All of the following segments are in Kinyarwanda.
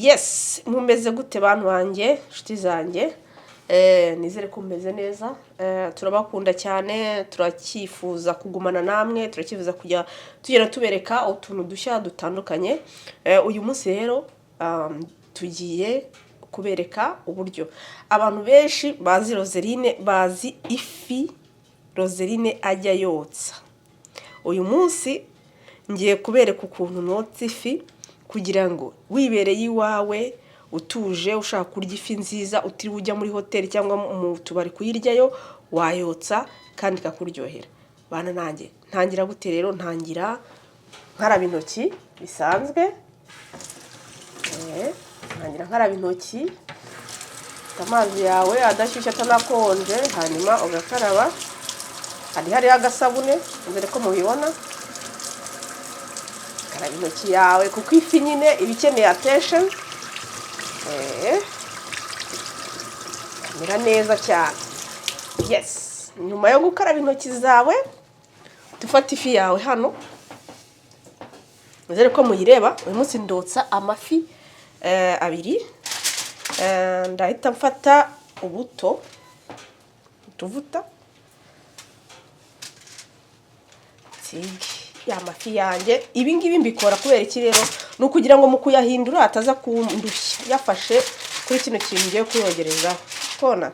Yes, mumeze gute bantu banjye, nshuti zanjye. Nizere ko mumeze neza. Turabakunda cyane, turakifuza kugumana namwe, turakifuza kujya tugera tubereka utuntu dushya dutandukanye. Uyu munsi rero tugiye kubereka uburyo abantu benshi bazi Roseline, bazi ifi Roseline ajya yotsa. Uyu munsi ngiye kubereka ukuntu notsa ifi kugira ngo wibereye iwawe utuje ushaka kurya ifi nziza utiriwe ujya muri hoteli cyangwa mu tubari kuyiryayo wayotsa kandi kakuryohera. Bana nanjye ntangira gute rero? Ntangira nkaraba intoki bisanzwe. Ntangira nkaraba intoki, amazi yawe adashyushye atanakonje, hanyuma ugakaraba. Hari agasabune mbere ko mubibona. Karaba intoki yawe kuko ifi nyine iba ikeneye attention. Kamera neza cyane. Yes, nyuma yo gukaraba intoki zawe dufata ifi yawe hano. Nizere ko muyireba. Uyu munsi ndotsa amafi abiri. Ndahita mfata utuvuta ya mafi yanjye. Ibi ngibi mbikora kubera iki rero? Ni ukugira ngo mu kuyahindura ataza kundushya yafashe kuri kino kintu ngiye kuyogerezaho. Kona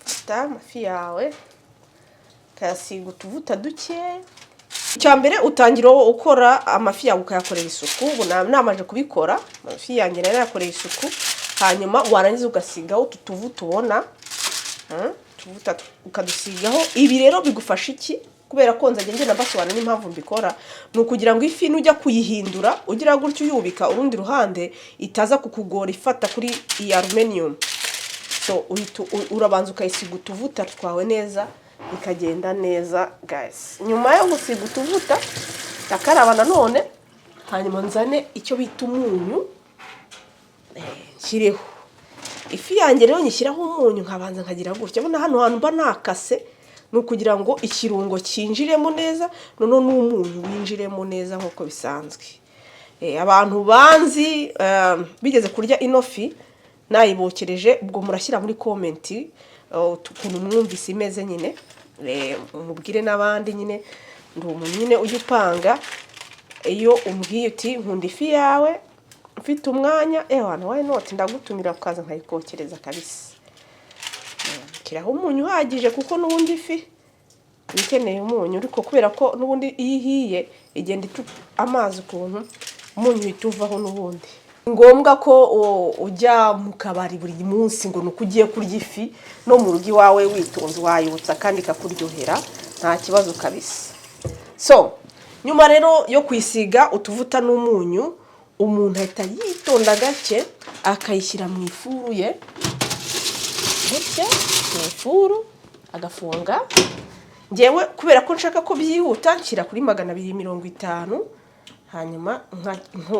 fata amafi yawe kayasiga utuvuta duke. Icya mbere utangira ukora amafi yawe ukayakorera isuku. Ubu namaje kubikora amafi yanjye nari yakoreye isuku. Hanyuma warangiza ugasigaho utuvuta ubona. Tuvuta ukadusigaho. Ibi rero bigufasha iki? Kubera ko nzajya ngenda mbasobanura n'impamvu mbikora. Ni ukugira ngo ifi nujya kuyihindura ugira gutyo uyubika urundi ruhande itaza kukugora ifata kuri iyi aluminium. So urabanza ukayisiga utuvuta twawe neza bikagenda neza guys. Nyuma yo gusiga utuvuta ndakaraba nanone, hanyuma nzane icyo bita umunyu nshyireho. Ifi yanjye rero nyishyiraho umunyu nkabanza nkagira gutya. Bona hano hantu mba nakase ni ukugira ngo ikirungo cyinjiremo neza, none n'umunyu winjiremo neza nk'uko bisanzwe. Abantu banzi bigeze kurya ino fi nayibokereje, ubwo murashyira muri comment ukuntu mwumvise imeze nyine. Mubwire n'abandi nyine ndi umuntu nyine ujya upanga. Iyo umbwiye uti nkunda ifi yawe ufite umwanya, hano why not ndagutumira ukaza nkayikokereza kabisa. Kiraho umunyu uhagije kuko n'ubundi ifi ikeneye umunyu, ariko kubera ko n'ubundi ihiye igenda amazi ukuntu umunyu uhituvaho n'ubundi. Ngombwa ko ujya mu kabari buri munsi ngo nuko ugiye kurya ifi, no mu rugo iwawe witonze wayotsa kandi kakuryohera nta kibazo kabisa. So nyuma rero yo kwisiga utuvuta n'umunyu, umuntu ahita yitonda gake akayishyira mu ifuru ye gutya, mu ifuru agafunga. Ngewe kubera ko nshaka ko byihuta nshyira kuri 250, hanyuma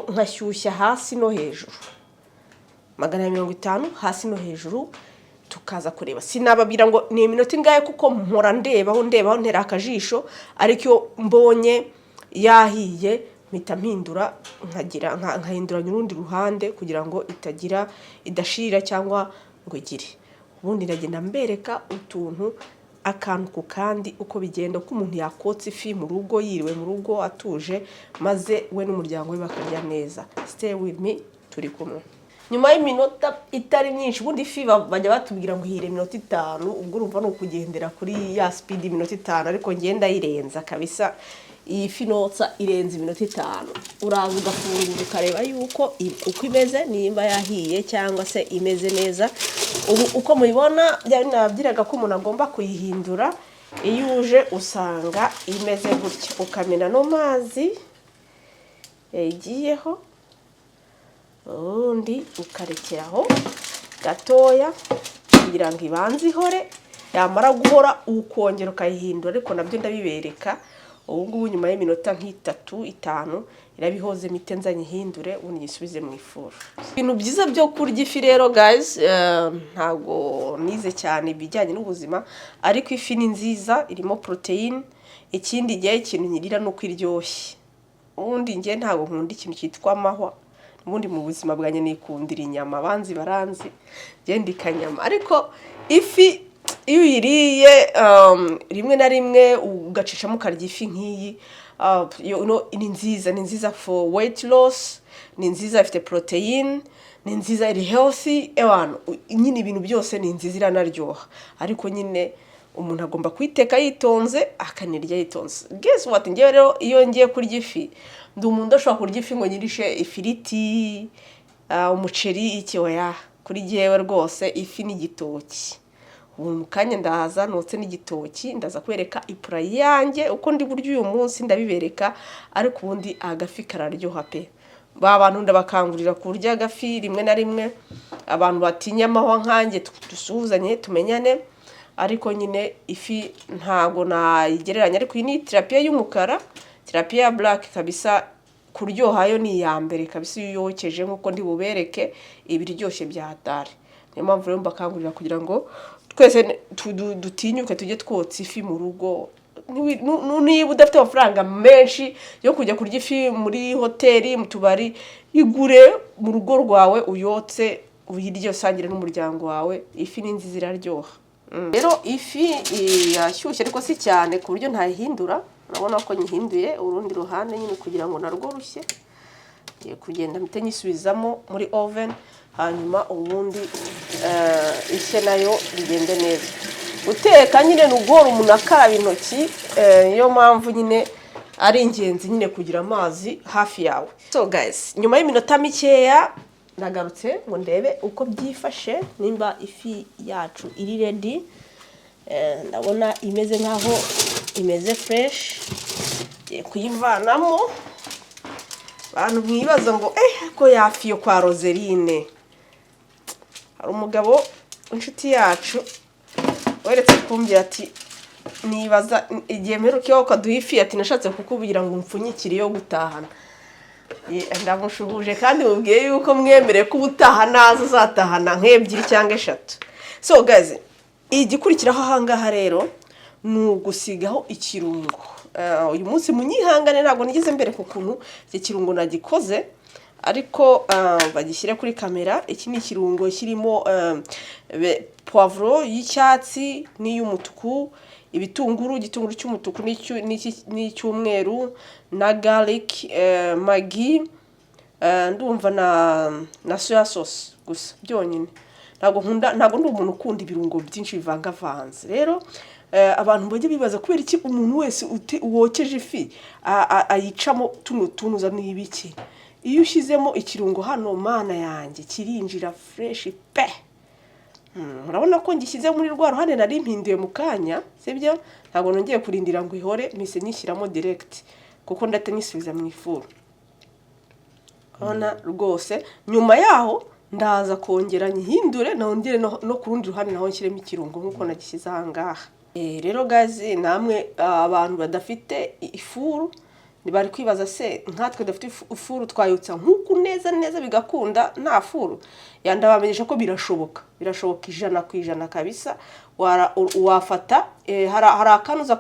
nkashyushya hasi no hejuru. 250 hasi no hejuru, tukaza kureba. Sinababwira ngo ni iminota ingahe kuko mpora ndebaho ntera akajisho, ariko iyo mbonye yahiye mpita mpindura nkahinduranya urundi ruhande kugira ngo idashirira cyangwa ngo igire. Ubundi ndagenda mbereka utuntu akantu ku kandi uko bigenda, ko umuntu yakotsa ifi mu rugo yiriwe mu rugo atuje, maze we n'umuryango we bakarya neza. Stay with me, turi kumwe. Nyuma y'iminota itari myinshi, ubundi ifi bajya batubwira ngo ihire iminota 5, ubwo urumva no kugendera kuri ya speed iminota 5, ariko ngenda yirenza kabisa. Iyi fi notsa irenze iminota 5. Uraza ugafungura ukareba yuko uko imeze, nimba yahiye cyangwa se imeze neza. Ubu uko mubibona byari nabyiraga ko umuntu agomba kuyihindura. Iyo uje usanga imeze gutya, ukamena no mazi yagiyeho, undi ukarekeraho gatoya kugira ngo ibanze ihore. Yamara guhora ukongera ukayihindura, ariko nabyo ndabibereka. Ubu ngubu nyuma y'iminota nk'itatu 5 irabihoze mitenza nyihindure ubundi nyisubize mu ifuru. Ibintu byiza byo kurya ifi rero guys, ntago nize cyane ibijyanye n'ubuzima, ariko ifi ni nziza, irimo protein. Ikindi gihe ikintu nyirira no kwiryoshye. ubundi ngiye ntago nkunda ikintu cyitwa amahwa, ubundi mu buzima bwanjye nikundira inyama, abanzi baranzi genda ikanyama. Ariko ifi iyo uyiriye rimwe na rimwe ugacishamo ukarya ifi nk'iyi, ni nziza for weight loss, ni nziza ifite protein, ni nziza iri healthy, nyine ibintu byose ni nziza iranaryoha. Ariko nyine umuntu agomba kwiteka yitonze akanirya yitonze. Guess what, ngewe rero iyo ngiye kurya ifi ndi umuntu ashobora kurya ifi ngo nyirishe ifiriti, umuceri, iki oya. Kuri jyewe rwose ifi n'igitoki. Ubu mu kanya ndahaza notse n'igitoki, ndaza kwereka ipura yanjye uko ndi buryo uyu munsi ndabibereka. Ariko ubundi agafi kararyoha pe. Ba bantu ndabakangurira kurya agafi rimwe na rimwe, abantu batinya amahwa nkanjye dusuhuzanye tumenyane. Ariko nyine ifi ntago nayigereranya, ariko iyi ni tilapia y'umukara, tilapia black kabisa, kuryoha yo ni ya mbere kabisa iyo yokeje nkuko ndi bubereke ibiryoshye bya hatari. Niyo mpamvu rero mbakangurira kugira ngo twese dutinyuke tujye twotsa ifi mu rugo. Niba udafite amafaranga menshi yo kujya kurya ifi muri hoteli, mu tubari, igure mu rugo rwawe uyotse uyirye usangire n'umuryango wawe. Ifi ni nziza iraryoha. Rero ifi yashyushye ariko si cyane ku buryo ntayihindura. Urabona ko nyihinduye urundi ruhande nyine kugira ngo narwo rushye. Ngiye kugenda mpite nyisubizamo muri oven, hanyuma ubundi ishye nayo bigende neza. Guteka nyine n'ugora umuntu akaraba intoki, niyo mpamvu nyine ari ingenzi nyine kugira amazi hafi yawe. So guys, nyuma y'iminota mikeya nagarutse ngo ndebe uko byifashe, nimba ifi yacu iri ready. Ndabona imeze nkaho imeze fresh. Ngiye kuyivanamo. Abantu mwibaza ngo ko yafi yo kwa Roseline. Hari umugabo inshuti yacu weretse kumbwira ati nibaza igihe mperukiye ukaduha ifi, ati nashatse kukubwira ngo mpfunyikire yo gutahana. Ndamushuhuje kandi mubwiye yuko mwemereye ko ubutaha nazo uzatahana nk'ebyiri cyangwa 3. So guys, igikurikiraho ahangaha rero ni ugusigaho ikirungo. Uyu munsi munyihangane ntabwo nigeze mbere ku kuntu iki kirungo nagikoze, ariko bagishyire kuri kamera. Iki ni ikirungo kirimo poivro y'icyatsi n'iy'umutuku, ibitunguru, igitunguru cy'umutuku n'icyumweru, na garlic, magi, ndumva na soya sauce gusa byonyine. Ntago ndi umuntu ukunda ibirungo byinshi bivangavanze. Rero abantu bajye bibaza kubera iki umuntu wese wokeje ifi ayicamo tunuza n'ibiki. Iyo ushyizemo ikirungo hano, mana yanjye, kirinjira fresh pe. Murabona ko ngishyize muri rwa ruhande nari mpinduye mu kanya, sibyo? Ntago nongeye kurindira ngo ihore, mise nyishyiramo direct kuko ndate nyisubiza mu ifuru. Ona rwose nyuma yaho ndaza kongera nyihindure nongere no ku rundi ruhande naho nshyiremo ikirungo nkuko nagishyize ahangaha. Rero guys, namwe abantu badafite ifuru bari kwibaza se nkatwe dafite ifuru twayutsa nkuko neza bigakunda nta furu. Yandabamenyesha ko birashoboka 100% kabisa. Wafata hari akanuza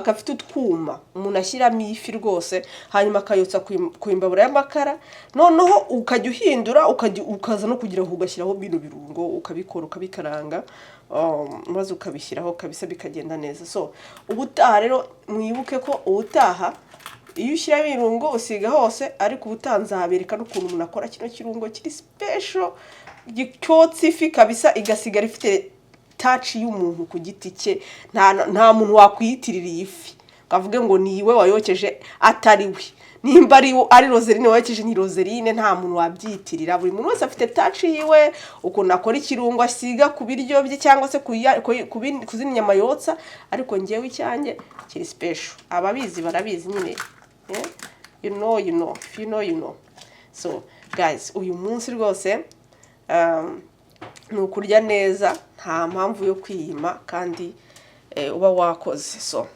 gafite utwuma umuntu ashyiramo ifi rwose, hanyuma akayotsa ku imbabura y'amakara, noneho ukajya uhindura ukaza no kugira ngo ugashyiraho bino birungo, ukabikora ukabikaranga, maze ukabishyiraho kabisa bikagenda neza. So ubutaha rero mwibuke ko ubutaha iyo ushyira ibirungo usiga hose, ariko ubutanzabereka n'ukuntu umuntu akora kino kirungo kiri special gicyotsi ifi kabisa igasigara ifite touch y'umuntu ku giti cye. Nta muntu wakwiyitirira ifi kavuge ngo niwe wayokeje atari we. Nimba ari Roseline wayokeje ni Roseline, nta muntu wabyitirira. Buri muntu wese afite touch yiwe, ukuntu akora ikirungo asiga ku biryo bye cyangwa se ku zindi nyama yotsa, ariko ngewe icyanjye kiri special. Ababizi barabizi nyine. You know. If you know. So guys, uyu munsi rwose nukurya neza, nta mpamvu yo kwiyima kandi uba wakoze. So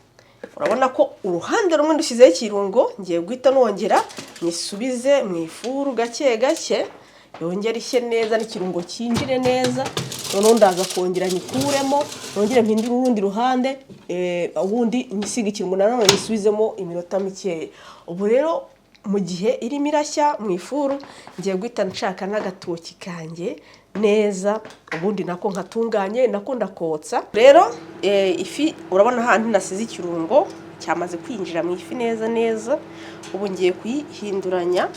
urabona ko uruhande rumwe ndushyizeho ikirungo, ngiye guhita nongera nisubize mu ifuru gake yongera ishye neza n'ikirungo cyinjire neza, noneho ndaza kongera nyikuremo nongere mpindure urundi ruhande ubundi nyisiga ikirungo nanone nisubizemo iminota mikeya. Ubu rero mu gihe irimo irashya mu ifuru ngiye guhita nshaka n'agatoki kanjye neza, ubundi nako nkatunganye nako ndakotsa. Rero ifi urabona handi nasize ikirungo cyamaze kwinjira mu ifi neza neza. Ubu ngiye kuyihinduranya,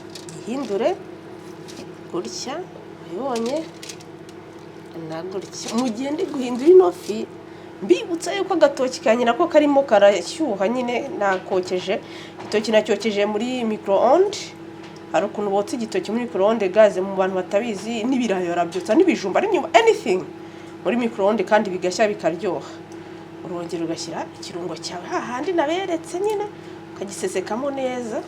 ihindure gutya uyibonye na gutya. Mu gihe ndi guhindura ino fi mbibutsa yuko agatoki kanjye nako karimo karashyuha nyine nakokeje. Igitoki nacyokeje muri micro-onde. Hari ukuntu botsa igitoki muri micro-onde gaze mu bantu batabizi, n'ibirayi barabyotsa n'ibijumba anything muri micro-onde kandi bigashya bikaryoha. Urongera ugashyira ikirungo cyawe hahandi naberetse nyine ukagisesekamo neza.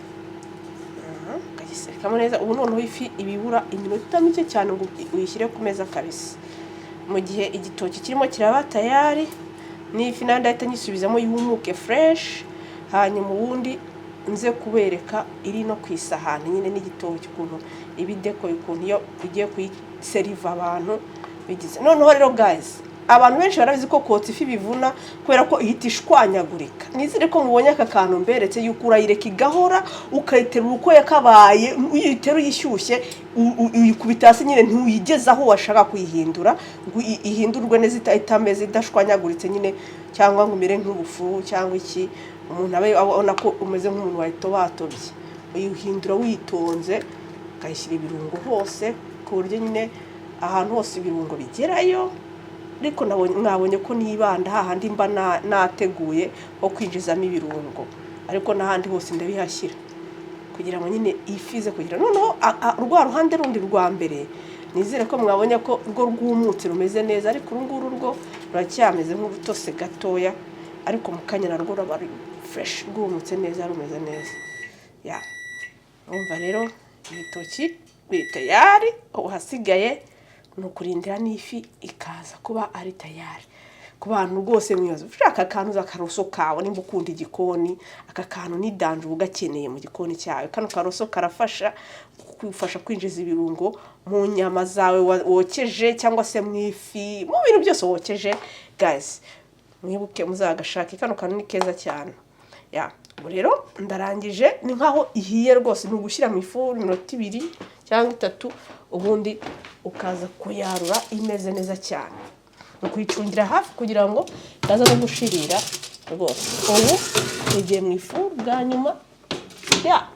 Ukagisesekamo neza. Ubu noneho ifi ibibura iminota mike cyane ngo uyishyire ku meza kabisa. Mu gihe igitoki kirimo kiraba tayari n'ifi nayo ndahita nyisubizamo yumuke fresh. Hanyuma ubundi nze kubereka iri no ku isahani nyine n'igitoki ukuntu ibideko ukuntu iyo ugiye kuyiseriva abantu bigize. Noneho rero guys, abantu benshi barabizi ko kotsa ifi bivuna kubera ko ihita ishwanyagurika. Nizere ko mubonye aka kantu mberetse yuko urayireka igahora ukayiterura uko yakabaye, uyitera uyishyushye uyikubita hasi nyine ntuyigeze aho washaka kuyihindura ngo ihindurwe neza itameze idashwanyaguritse nyine, cyangwa ngo umere nk'ubufu cyangwa iki umuntu abe abona ko umeze nk'umuntu wayitobatobye. Uyihindura witonze ukayishyira ibirungo hose ku buryo nyine ahantu hose ibirungo bigerayo. Ariko mwabonye ko nibanda hahandi mba nateguye ho kwinjizamo ibirungo, ariko n'ahandi hose ndabihashyira kugira ngo nyine ifize kugira. Noneho rwa ruhande rundi rwa mbere nizere ko mwabonye ko rwo rwumutse rumeze neza, ariko urunguru rwo ruracyameze nk'ubutose gatoya, ariko mu kanya narwo raba fresh rwumutse neza rumeze neza. Urumva rero ibitoki biri tayari. Ubu hasigaye ni ukurindira n'ifi ikaza kuba ari tayari. Ku bantu rwose mwibaza ushaka akantu z'akaroso kawe nimba ukunda igikoni, aka kantu ni danje uba ugakeneye mu gikoni cyawe. Kano karoso karafasha kugufasha kwinjiza ibirungo mu nyama zawe wokeje cyangwa se mu ifi, mu bintu byose wokeje. Guys, mwibuke muzagashake, kano kantu ni keza cyane. Ubu rero ndarangije, ni nkaho ihiye rwose. Ni ugushyira mu ifu iminota 2 cyangwa 3 ubundi ukaza kuyarura imeze neza cyane. Ukuyicungira hafi kugira ngo itaza no gushirira rwose. Ubu igiye mu ifu bwa nyuma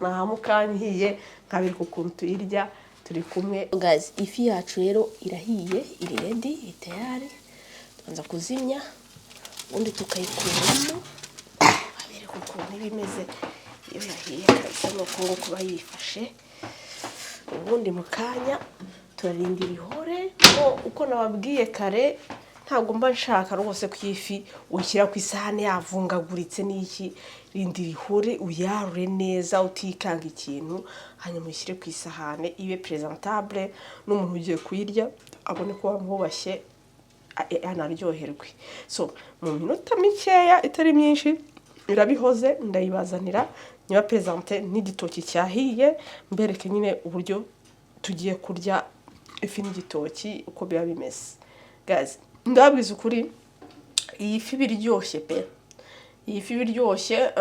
nahamukanye ihiye nkabirika ukuntu tuyirya turi kumwe. Guys, ifi yacu rero irahiye, iri ready, itayari. Tubanza kuzimya ubundi tukayikuramo babereka ukuntu ibimeze iyo yahiye kabisa, nuko ngo kuba yifashe. Ubundi mu kanya turarindira ihore. Uko nababwiye kare ntabwo mba nshaka rwose ku ifi ushyira ku isahani yavungaguritse n'iki. Rindira ihore uyarure neza utikanga ikintu, hanyuma ushyire ku isahani ibe presentable, n'umuntu ugiye kuyirya abone ko wamubashye anaryoherwe. So mu minota mikeya itari myinshi irabihoze, ndayibazanira niba presente n'igitoki cyahiye, mbereke nyine uburyo tugiye kurya ifi n'igitoki uko biba bimeze. Guys, ndabwiza ukuri iyi fi biryoshye pe. Iyi fi biryoshye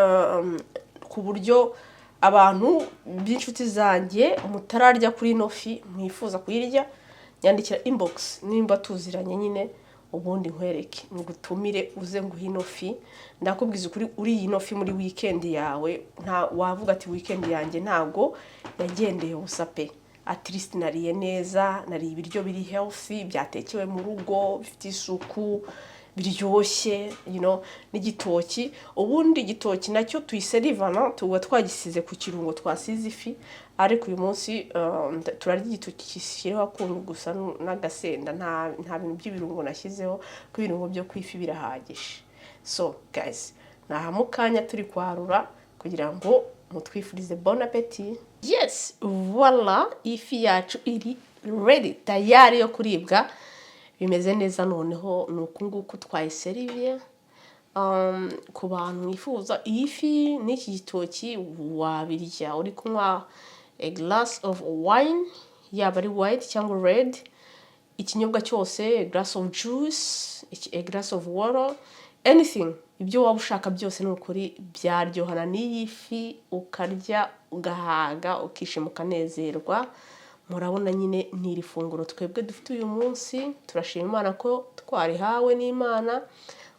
ku buryo abantu b'inshuti zanjye mutararya kuri ino fi mwifuza kuyirya, nyandikira inbox nimba tuziranye nyine, ubundi nkwereke ngutumire uze nguhe ino fi. Ndakubwiza ukuri uri ino fi muri weekend yawe nta wavuga ati weekend yanjye ntago yagendeye ubusa pe. At least nariye neza, nariye ibiryo biri healthy, byatekewe mu rugo, bifite isuku, biryoshye, n'igitoki. Ubundi igitoki nacyo tuyiserivana tuba twagisize ku kirungo twasize ifi, ariko uyu munsi turarya igitoki kishyiriho akuntu gusa n'agasenda, nta bintu by'ibirungo nashyizeho, ko ibirungo byo kwifi birahagije. So guys, nahamukanya turi kwarura kugira ngo mutwifurize bon appétit. Yes, voila, ifi yacu iri ready, tayari yo kuribwa. Bimeze neza. Noneho nuko nguko twayiseriviye. Ku bantu mwifuza iyi fi n'iki gitoki wabirya uri kunywa a glass of wine, yaba ari white cyangwa red. ikinyobwa cyose, a glass of juice, a glass of water, anything, ibyo waba ushaka byose ni ukuri byaryohana n'iyi fi, ukarya ugahaga ukishima ukanezerwa. Murabona nyine ni iri funguro twebwe dufite uyu munsi, turashima Imana ko twarihawe n'Imana.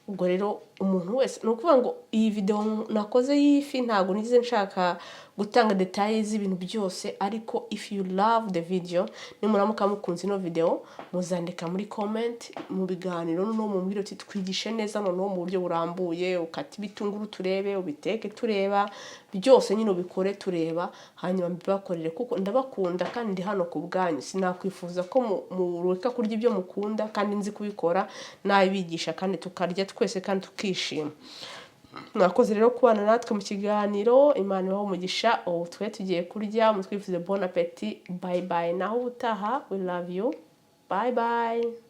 Ubwo rero umuntu wese ni ukuvuga ngo iyi video nakoze y'ifi ntabwo nize nshaka gutanga details z'ibintu byose, ariko if you love the video, nimuramuka mukunze ino video muzandika muri comment, mu biganiro no mu mbwiro twigishe neza noneho mu buryo burambuye, ukata ibitunguru turebe, ubiteke tureba, byose nyine ubikore tureba, hanyuma mbibakorere kuko ndabakunda kandi ndi hano ku bwanyu. Sinakwifuza ko mureka kurya ibyo mukunda kandi nzi kubikora nabigisha kandi tukarya twese kandi tukishima. Mwakoze rero kubana natwe mu kiganiro, Imana ibahe umugisha. Twe tugiye kurya, mutwifuze bon appétit. Bye bye, naho ubutaha. We love you. Bye bye.